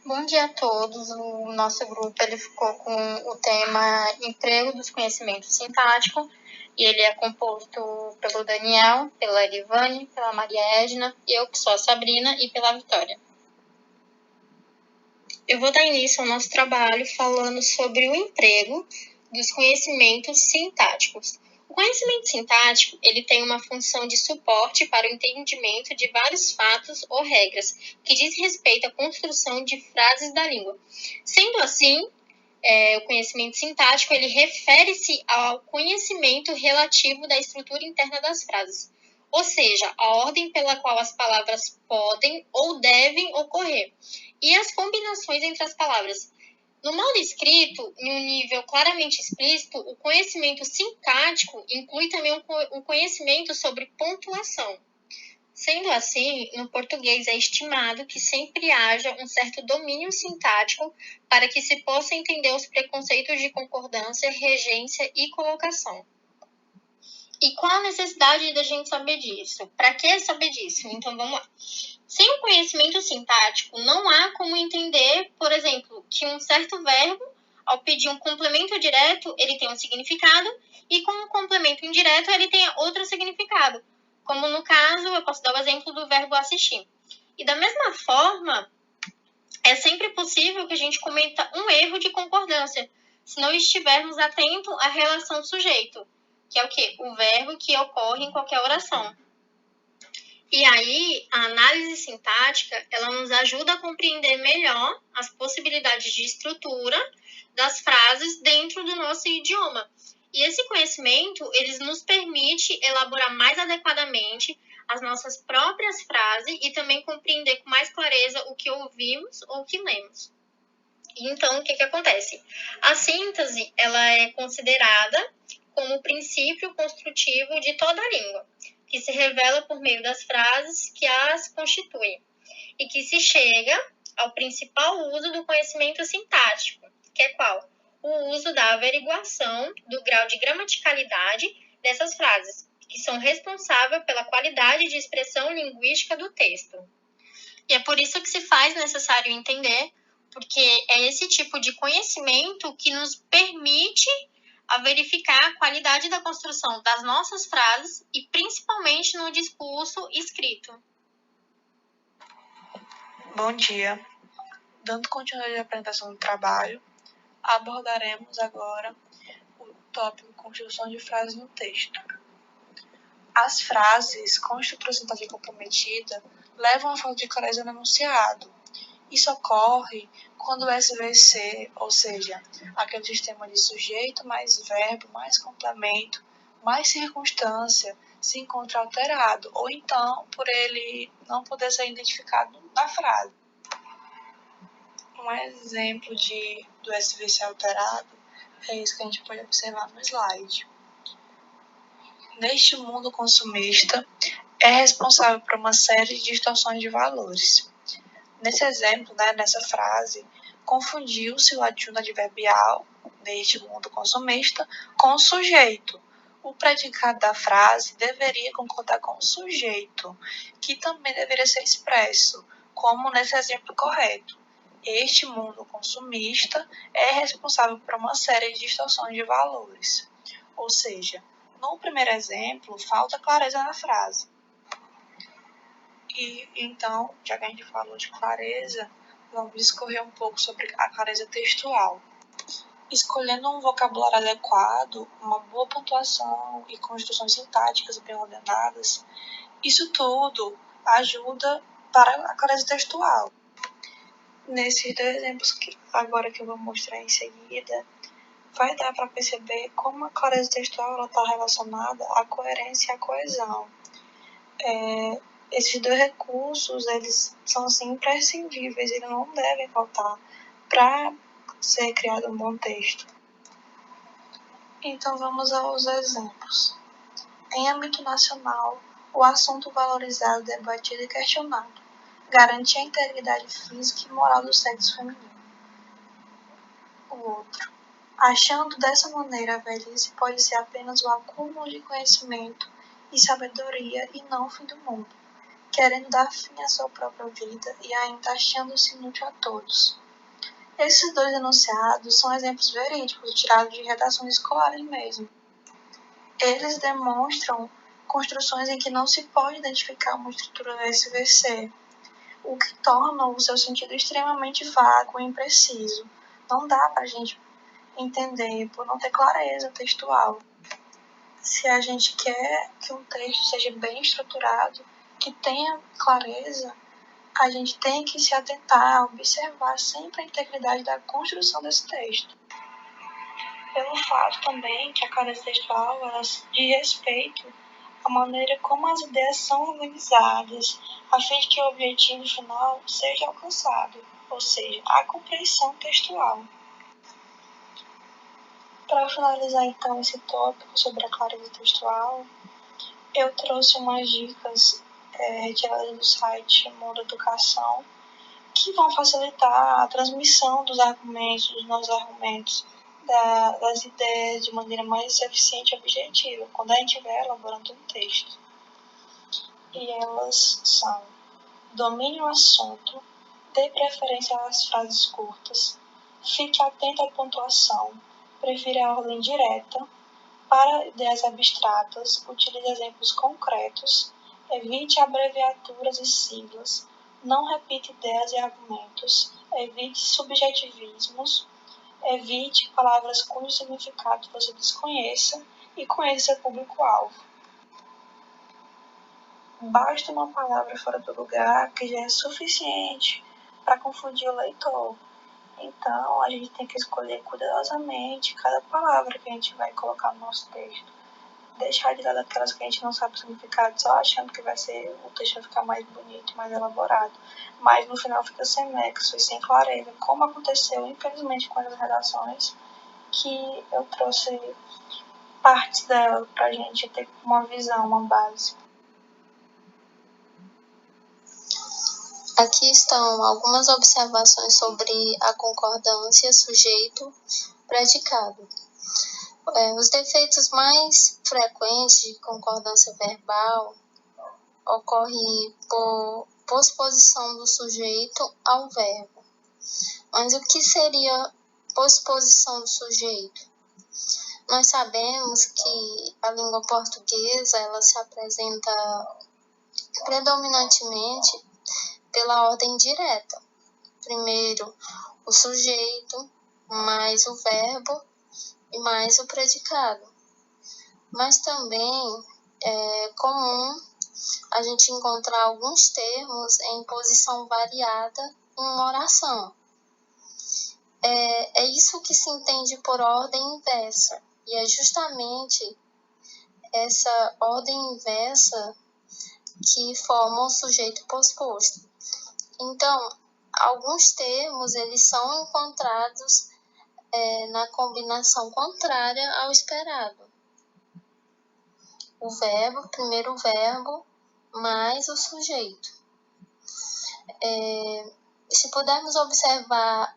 Bom dia a todos. O nosso grupo ele ficou com o tema Emprego dos Conhecimentos Sintáticos e ele é composto pelo Daniel, pela Erivane, pela Maria Edna, eu que sou a Sabrina e pela Vitória. Eu vou dar início ao nosso trabalho falando sobre o emprego dos conhecimentos sintáticos. O conhecimento sintático ele tem uma função de suporte para o entendimento de vários fatos ou regras que diz respeito à construção de frases da língua. Sendo assim, o conhecimento sintático ele refere-se ao conhecimento relativo da estrutura interna das frases, ou seja, a ordem pela qual as palavras podem ou devem ocorrer, e as combinações entre as palavras. No modo escrito, em um nível claramente explícito, o conhecimento sintático inclui também o conhecimento sobre pontuação. Sendo assim, no português é estimado que sempre haja um certo domínio sintático para que se possa entender os preconceitos de concordância, regência e colocação. E qual a necessidade da gente saber disso? Para que saber disso? Então vamos lá. Sem o conhecimento sintático, não há como entender, por exemplo, que um certo verbo, ao pedir um complemento direto, ele tem um significado, e com um complemento indireto, ele tem outro significado. Como no caso, eu posso dar o exemplo do verbo assistir. E da mesma forma, é sempre possível que a gente cometa um erro de concordância, se não estivermos atentos à relação sujeito, que é o quê? O verbo que ocorre em qualquer oração. E aí, a análise sintática, ela nos ajuda a compreender melhor as possibilidades de estrutura das frases dentro do nosso idioma. E esse conhecimento, ele nos permite elaborar mais adequadamente as nossas próprias frases e também compreender com mais clareza o que ouvimos ou o que lemos. Então, o que acontece? A síntese, ela é considerada como o princípio construtivo de toda a língua, que se revela por meio das frases que as constituem, e que se chega ao principal uso do conhecimento sintático, que é qual? O uso da averiguação do grau de gramaticalidade dessas frases, que são responsáveis pela qualidade de expressão linguística do texto. E é por isso que se faz necessário entender, porque é esse tipo de conhecimento que nos permite a verificar a qualidade da construção das nossas frases e principalmente no discurso escrito. Bom dia. Dando continuidade à apresentação do trabalho, abordaremos agora o tópico construção de frases no texto. As frases com estrutura sintática comprometida levam a falta de clareza no enunciado. Isso ocorre quando o SVC, ou seja, aquele sistema de sujeito mais verbo, mais complemento, mais circunstância, se encontra alterado, ou então por ele não poder ser identificado na frase. Um exemplo do SVC alterado é isso que a gente pode observar no slide. Neste mundo consumista, é responsável por uma série de distorções de valores. Nesse exemplo, nessa frase, confundiu-se o adjunto adverbial, neste mundo consumista, com o sujeito. O predicado da frase deveria concordar com o sujeito, que também deveria ser expresso, como nesse exemplo correto. Este mundo consumista é responsável por uma série de distorções de valores. Ou seja, no primeiro exemplo, falta clareza na frase. E então, já que a gente falou de clareza, vamos discorrer um pouco sobre a clareza textual. Escolhendo um vocabulário adequado, uma boa pontuação e construções sintáticas bem ordenadas, isso tudo ajuda para a clareza textual. Nesses dois exemplos que eu vou mostrar em seguida, vai dar para perceber como a clareza textual está relacionada à coerência e à coesão. Esses dois recursos, eles são assim, imprescindíveis, eles não devem faltar para ser criado um bom texto. Então vamos aos exemplos. Em âmbito nacional, o assunto valorizado, debatido e questionado garante a integridade física e moral do sexo feminino. O outro. Achando dessa maneira a velhice pode ser apenas o acúmulo de conhecimento e sabedoria e não o fim do mundo. querendo dar fim à sua própria vida e ainda achando-se inútil a todos. Esses dois enunciados são exemplos verídicos tirados de redações escolares mesmo. Eles demonstram construções em que não se pode identificar uma estrutura do SVC, o que torna o seu sentido extremamente vago e impreciso. Não dá para a gente entender por não ter clareza textual. Se a gente quer que um texto seja bem estruturado, que tenha clareza, a gente tem que se atentar, observar sempre a integridade da construção desse texto. Pelo fato também que a clareza textual ela diz respeito à maneira como as ideias são organizadas, a fim de que o objetivo final seja alcançado, ou seja, a compreensão textual. Para finalizar então esse tópico sobre a clareza textual, eu trouxe umas dicas retiradas do site Mundo Educação, que vão facilitar a transmissão dos argumentos, dos nossos argumentos, das ideias de maneira mais eficiente e objetiva, quando a gente estiver elaborando um texto. E elas são: domine o assunto, dê preferência às frases curtas, fique atento à pontuação, prefira a ordem direta, para ideias abstratas, utilize exemplos concretos, evite abreviaturas e siglas, não repita ideias e argumentos, evite subjetivismos, evite palavras cujo significado você desconheça e conheça seu público-alvo. Basta uma palavra fora do lugar que já é suficiente para confundir o leitor. Então, a gente tem que escolher cuidadosamente cada palavra que a gente vai colocar no nosso texto. Deixar de lado aquelas que a gente não sabe o significado, só achando que o texto vai ficar mais bonito, mais elaborado. Mas no final fica sem nexo e sem clareza, como aconteceu, infelizmente, com as redações, que eu trouxe partes dela pra gente ter uma visão, uma base. Aqui estão algumas observações sobre a concordância sujeito-predicado. Os defeitos mais frequentes de concordância verbal ocorrem por posposição do sujeito ao verbo. Mas o que seria posposição do sujeito? Nós sabemos que a língua portuguesa ela se apresenta predominantemente pela ordem direta. Primeiro o sujeito, mais o verbo e mais o predicado. Mas também é comum a gente encontrar alguns termos em posição variada em uma oração. É isso que se entende por ordem inversa. E é justamente essa ordem inversa que forma o sujeito posposto. Então, alguns termos eles são encontrados na combinação contrária ao esperado. Primeiro o verbo, mais o sujeito. Se pudermos observar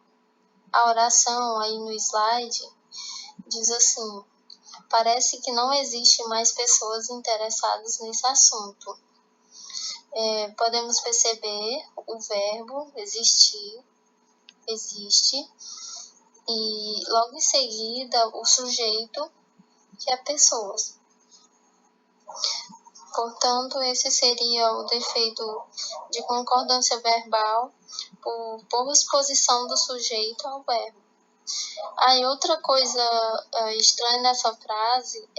a oração aí no slide, diz assim: parece que não existe mais pessoas interessadas nesse assunto. Podemos perceber o verbo existir, existe, e logo em seguida o sujeito, que é pessoas. Portanto, esse seria o defeito de concordância verbal por posposição do sujeito ao verbo. Aí outra coisa estranha nessa frase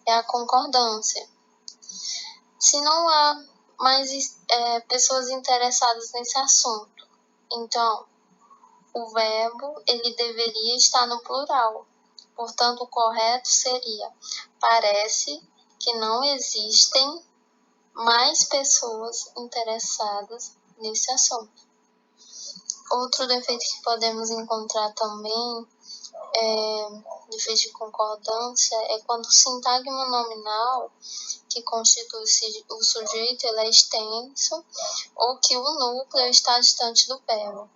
é a concordância. Se não há mais pessoas interessadas nesse assunto, então o verbo ele deveria estar no plural. Portanto, o correto seria: parece que não existem mais pessoas interessadas nesse assunto. Outro defeito que podemos encontrar também, defeito de concordância, é quando o sintagma nominal que constitui o sujeito ele é extenso ou que o núcleo está distante do verbo.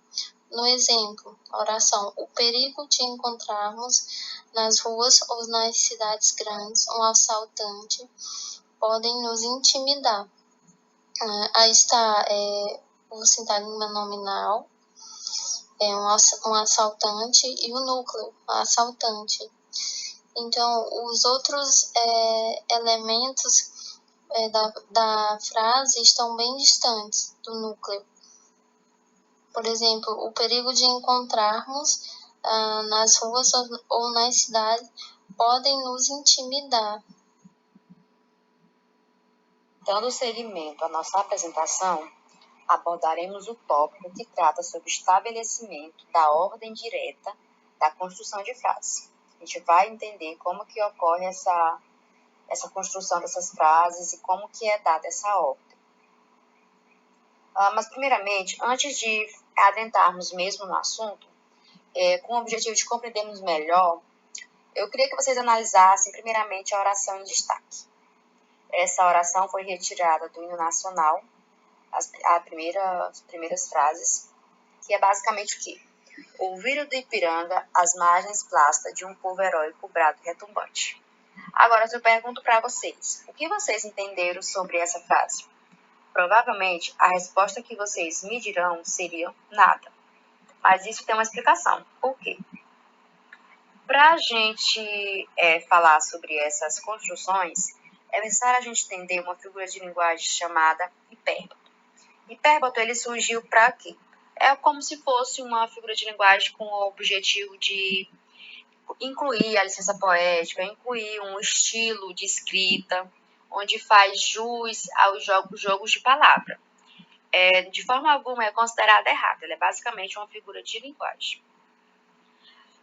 No exemplo, oração: o perigo de encontrarmos nas ruas ou nas cidades grandes um assaltante podem nos intimidar. Aí está o sintagma nominal, um assaltante, e o núcleo, assaltante. Então, os outros elementos da frase estão bem distantes do núcleo. Por exemplo, o perigo de encontrarmos nas ruas ou nas cidades podem nos intimidar. Dando seguimento à nossa apresentação, abordaremos o tópico que trata sobre o estabelecimento da ordem direta da construção de frases. A gente vai entender como que ocorre essa construção dessas frases e como que é dada essa ordem. Mas, primeiramente, antes de adentrarmos mesmo no assunto, com o objetivo de compreendermos melhor, eu queria que vocês analisassem, primeiramente, a oração em destaque. Essa oração foi retirada do hino nacional, as primeiras frases, que é basicamente o quê? Ouviram do Ipiranga as margens plácidas de um povo heróico brado retumbante. Agora, eu pergunto para vocês, o que vocês entenderam sobre essa frase? Provavelmente, a resposta que vocês me dirão seria nada. Mas isso tem uma explicação. Por quê? Para a gente falar sobre essas construções, é necessário a gente entender uma figura de linguagem chamada hipérbato. Hipérbato, ele surgiu para quê? É como se fosse uma figura de linguagem com o objetivo de incluir a licença poética, incluir um estilo de escrita, onde faz jus aos jogos de palavra. De forma alguma é considerada errada, ela é basicamente uma figura de linguagem.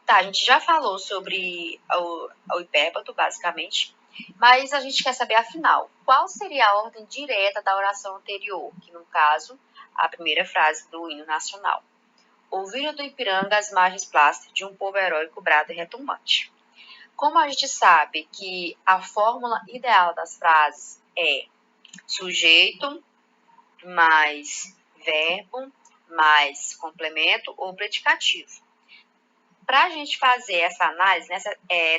Tá, a gente já falou sobre o hipérbato, basicamente, mas a gente quer saber, afinal, qual seria a ordem direta da oração anterior, que no caso, a primeira frase do hino nacional. Ouviram do Ipiranga as margens plácidas de um povo heróico brado e retumbante. Como a gente sabe que a fórmula ideal das frases é sujeito mais verbo mais complemento ou predicativo. Para a gente fazer essa análise,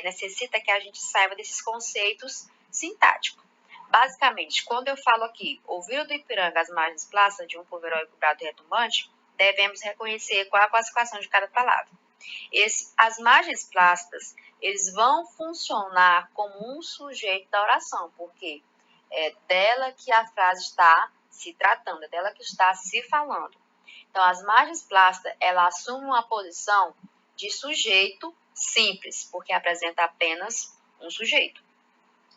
necessita que a gente saiba desses conceitos sintáticos. Basicamente, quando eu falo aqui, ouviram do Ipiranga as margens plácidas de um povo heróico brado e retumbante, devemos reconhecer qual é a classificação de cada palavra. As margens plácidas, eles vão funcionar como um sujeito da oração, porque é dela que a frase está se tratando, é dela que está se falando. Então, as margens plácidas, ela assume uma posição de sujeito simples, porque apresenta apenas um sujeito.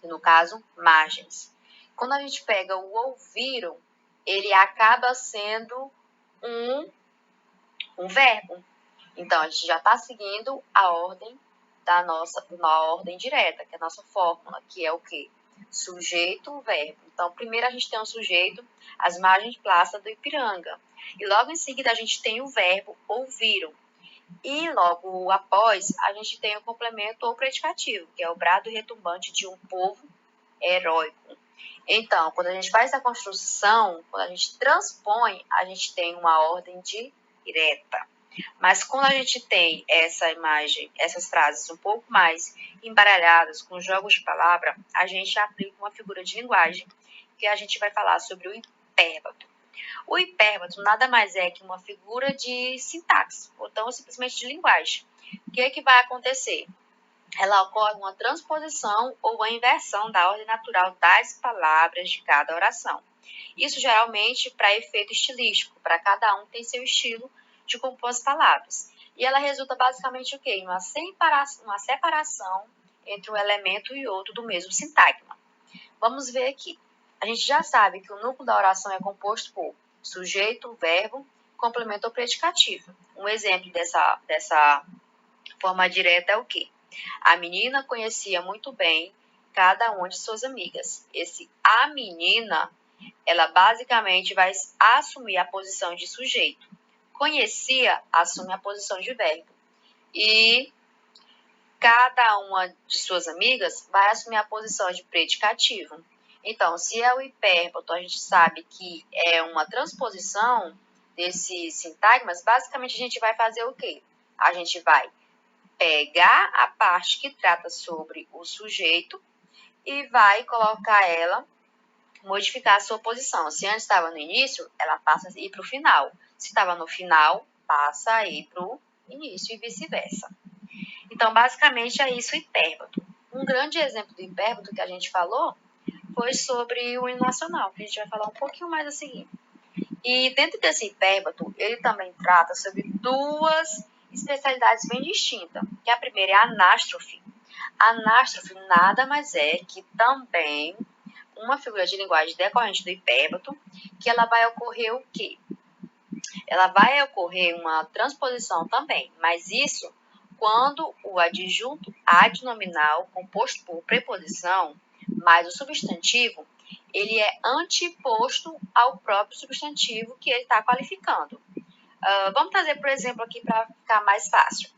No caso, margens. Quando a gente pega o ouviram, ele acaba sendo um verbo. Então, a gente já está seguindo a ordem na ordem direta, que é a nossa fórmula, que é o quê? Sujeito, verbo. Então, primeiro a gente tem o sujeito, as margens plácidas do Ipiranga. E logo em seguida a gente tem o verbo ouviram. E logo após, a gente tem o complemento ou predicativo, que é o brado retumbante de um povo heróico. Então, quando a gente faz a construção, quando a gente transpõe, a gente tem uma ordem direta. Mas quando a gente tem essa imagem, essas frases um pouco mais embaralhadas, com jogos de palavra, a gente aplica uma figura de linguagem, que a gente vai falar sobre o hipérbato. O hipérbato nada mais é que uma figura de sintaxe, ou então simplesmente de linguagem. O que é que vai acontecer? Ela ocorre uma transposição ou a inversão da ordem natural das palavras de cada oração. Isso geralmente para efeito estilístico, para cada um tem seu estilo de compor as palavras. E ela resulta basicamente o quê? Em uma separação entre um elemento e outro do mesmo sintagma. Vamos ver aqui. A gente já sabe que o núcleo da oração é composto por sujeito, verbo, complemento ou predicativo. Um exemplo dessa forma direta é o quê? A menina conhecia muito bem cada uma de suas amigas. A menina, ela basicamente vai assumir a posição de sujeito. Conhecia, assume a posição de verbo. E cada uma de suas amigas vai assumir a posição de predicativo. Então, se é o hipérbato, a gente sabe que é uma transposição desses sintagmas, basicamente a gente vai fazer o quê? A gente vai pegar a parte que trata sobre o sujeito e vai colocar ela modificar a sua posição. Se antes estava no início, ela passa a ir para o final. Se estava no final, passa a ir para o início e vice-versa. Então, basicamente, é isso o hipérbato. Um grande exemplo do hipérbato que a gente falou foi sobre o hino nacional, que a gente vai falar um pouquinho mais a seguir. E dentro desse hipérbato, ele também trata sobre duas especialidades bem distintas. Que a primeira é a anástrofe. A anástrofe nada mais é que também uma figura de linguagem decorrente do hipérbato, que ela vai ocorrer o quê? Ela vai ocorrer uma transposição também, mas isso quando o adjunto adnominal, composto por preposição, mais o substantivo, ele é anteposto ao próprio substantivo que ele está qualificando. Vamos trazer, por exemplo, aqui para ficar mais fácil.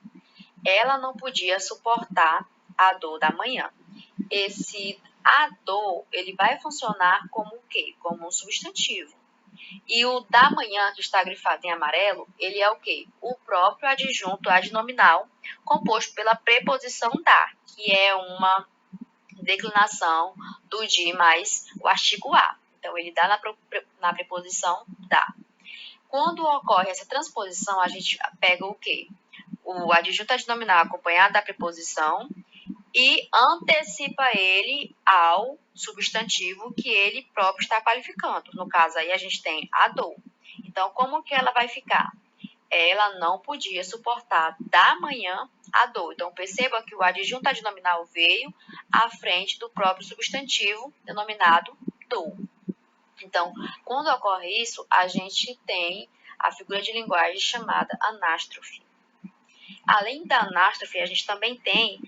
Ela não podia suportar a dor da manhã. Esse a dor, ele vai funcionar como o quê? Como um substantivo. E o da manhã, que está grifado em amarelo, ele é o quê? O próprio adjunto adnominal, composto pela preposição da, que é uma declinação do de mais o artigo a. Então, ele dá na preposição da. Quando ocorre essa transposição, a gente pega o quê? O adjunto adnominal acompanhado da preposição e antecipa ele ao substantivo que ele próprio está qualificando. No caso aí a gente tem a dor. Então, como que ela vai ficar? Ela não podia suportar da manhã a dor. Então, perceba que o adjunto adnominal veio à frente do próprio substantivo denominado dor. Então, quando ocorre isso, a gente tem a figura de linguagem chamada anástrofe. Além da anástrofe, a gente também tem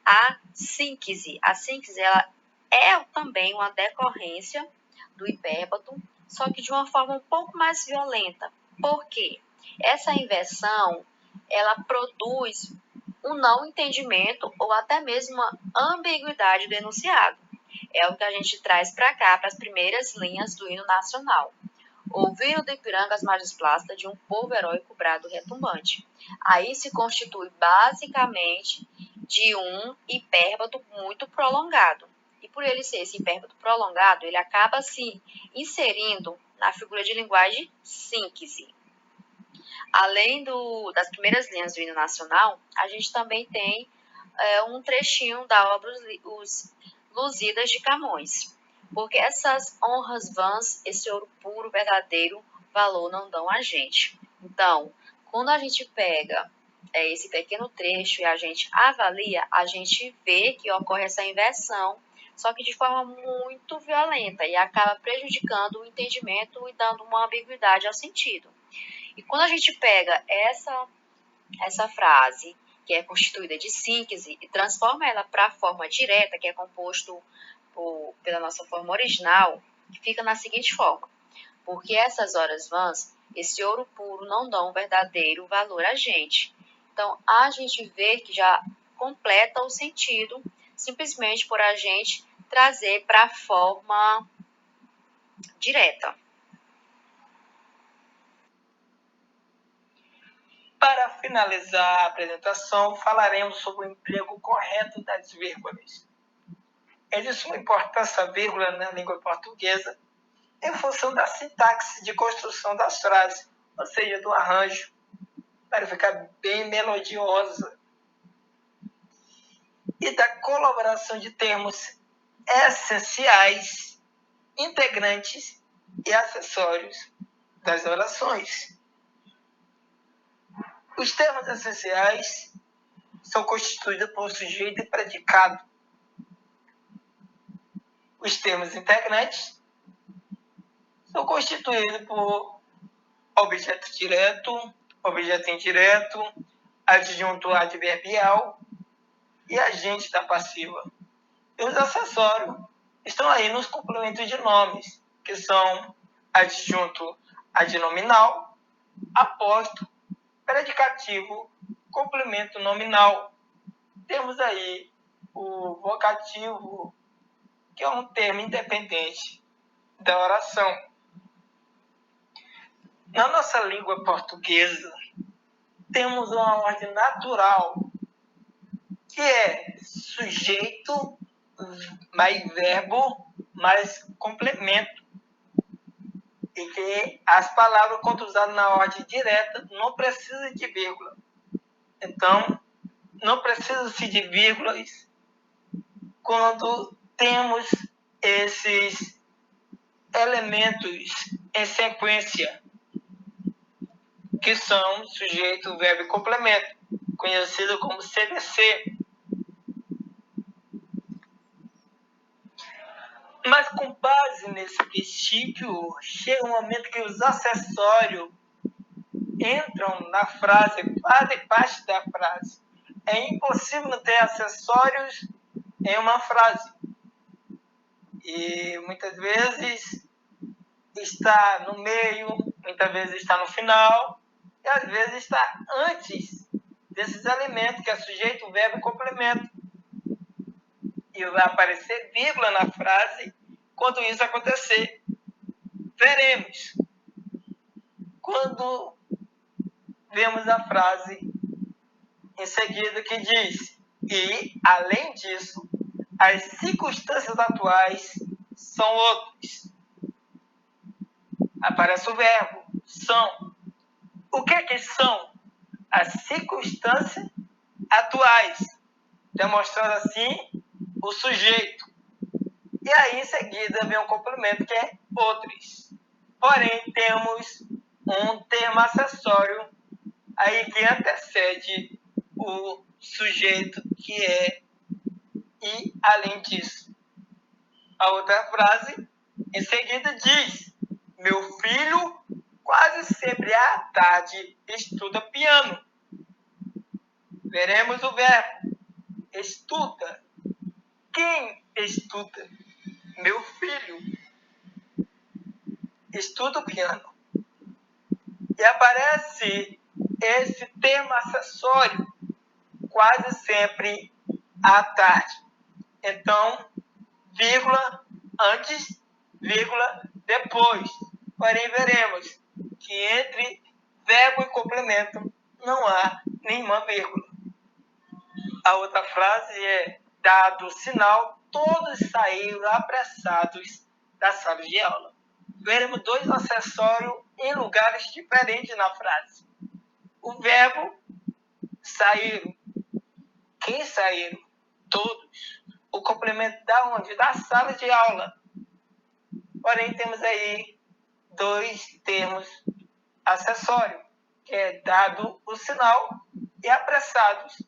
a síncese. A síncese ela é também uma decorrência do hipérbato, só que de uma forma um pouco mais violenta. Por quê? Essa inversão ela produz um não entendimento ou até mesmo uma ambiguidade do enunciado. É o que a gente traz para cá, para as primeiras linhas do hino nacional. Ouviram do Ipiranga as margens plácidas de um povo heróico brado retumbante. Aí se constitui basicamente de um hipérbato muito prolongado. E por ele ser esse hipérbato prolongado, ele acaba se inserindo na figura de linguagem síncese. Além das primeiras linhas do hino nacional, a gente também tem um trechinho da obra Os Lusíadas de Camões. Porque essas honras vãs, esse ouro puro, verdadeiro, valor não dão a gente. Então, quando a gente pega esse pequeno trecho e a gente avalia, a gente vê que ocorre essa inversão, só que de forma muito violenta e acaba prejudicando o entendimento e dando uma ambiguidade ao sentido. E quando a gente pega essa frase, que é constituída de síntese, e transforma ela para a forma direta, que é composto pela nossa forma original, que fica na seguinte forma: porque essas horas vãs, esse ouro puro não dão um verdadeiro valor a gente. Então, a gente vê que já completa o sentido, simplesmente por a gente trazer para a forma direta. Para finalizar a apresentação, falaremos sobre o emprego correto das vírgulas. Existe uma importância da vírgula na língua portuguesa em função da sintaxe de construção das frases, ou seja, do arranjo, para ficar bem melodiosa, e da colaboração de termos essenciais, integrantes e acessórios das orações. Os termos essenciais são constituídos por sujeito e predicado. Os termos integrantes são constituídos por objeto direto, objeto indireto, adjunto adverbial e agente da passiva. E os acessórios estão aí nos complementos de nomes, que são adjunto adnominal, apóstrofo, predicativo, complemento nominal. Temos aí o vocativo, que é um termo independente da oração. Na nossa língua portuguesa, temos uma ordem natural, que é sujeito mais verbo mas complemento. E que as palavras, quando usadas na ordem direta, não precisam de vírgula. Então, não precisa-se de vírgulas quando temos esses elementos em sequência, que são sujeito, verbo e complemento, conhecido como CVC. Mas com base nesse princípio, chega um momento que os acessórios entram na frase, fazem parte da frase. É impossível não ter acessórios em uma frase. E muitas vezes está no meio, muitas vezes está no final, e às vezes está antes desses elementos, que é sujeito, verbo e complemento. E vai aparecer vírgula na frase quando isso acontecer. Veremos. Quando vemos a frase em seguida que diz: e, além disso, as circunstâncias atuais são outras. Aparece o verbo, são. O que é que são? As circunstâncias atuais, demonstrando assim o sujeito. E aí, em seguida, vem um complemento que é outros. Porém, temos um termo acessório aí que antecede o sujeito, que é e, além disso. A outra frase, em seguida, diz: meu filho quase sempre à tarde estuda piano. Veremos o verbo. Estuda. Quem estuda? Meu filho estuda o piano. E aparece esse termo acessório quase sempre à tarde. Então, vírgula antes, vírgula depois. Porém, veremos que entre verbo e complemento não há nenhuma vírgula. A outra frase é: dado o sinal, todos saíram apressados da sala de aula. Veremos dois acessórios em lugares diferentes na frase. O verbo saíram. Quem saíram? Todos. O complemento da onde? Da sala de aula. Porém, temos aí dois termos acessórios, que é dado o sinal e apressados.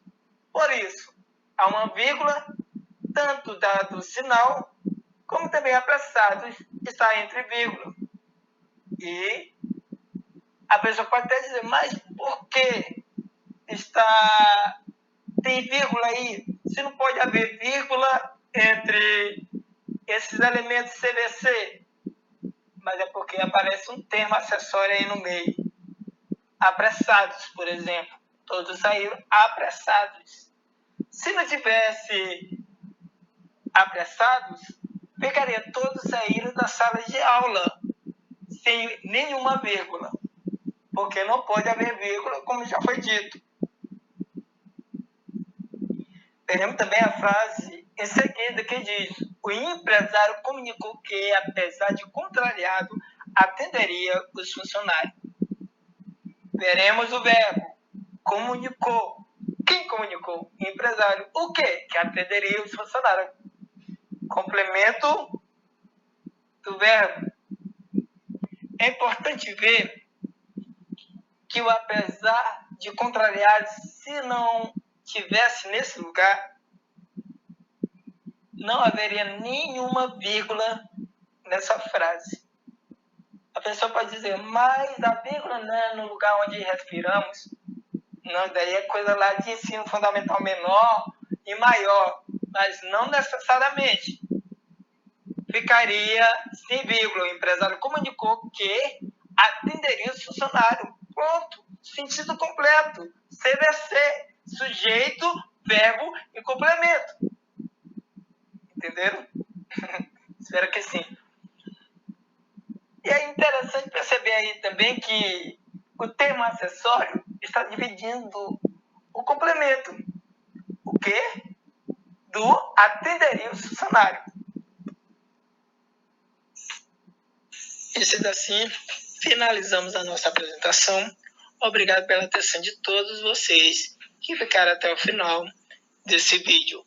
Por isso, há uma vírgula, tanto dado o sinal, como também apressados, está entre vírgula. E a pessoa pode até dizer: mas por que tem vírgula aí? Se não pode haver vírgula entre esses elementos CVC? Mas é porque aparece um termo acessório aí no meio. Apressados, por exemplo. Todos saíram apressados. Se não tivesse apressados, ficaria todos saíram da sala de aula, sem nenhuma vírgula. Porque não pode haver vírgula, como já foi dito. Veremos também a frase em seguida que diz: o empresário comunicou que, apesar de contrariado, atenderia os funcionários. Veremos o verbo comunicou. Quem comunicou? O empresário. O quê? Que atenderia os funcionários. Complemento do verbo. É importante ver que o apesar de contrariado, se não tivesse nesse lugar, não haveria nenhuma vírgula nessa frase. A pessoa pode dizer: mas a vírgula não é no lugar onde respiramos. Não, daí é coisa lá de ensino fundamental menor e maior, mas não necessariamente. Ficaria sem vírgula. O empresário comunicou que atenderia os funcionários. Ponto. Sentido completo. CVC. Sujeito, verbo e complemento. Entenderam? Espero que sim. E é interessante perceber aí também que o termo acessório está dividindo o complemento. O quê? Do atenderia o funcionário. E sendo assim, finalizamos a nossa apresentação. Obrigado pela atenção de todos vocês que ficaram até o final desse vídeo.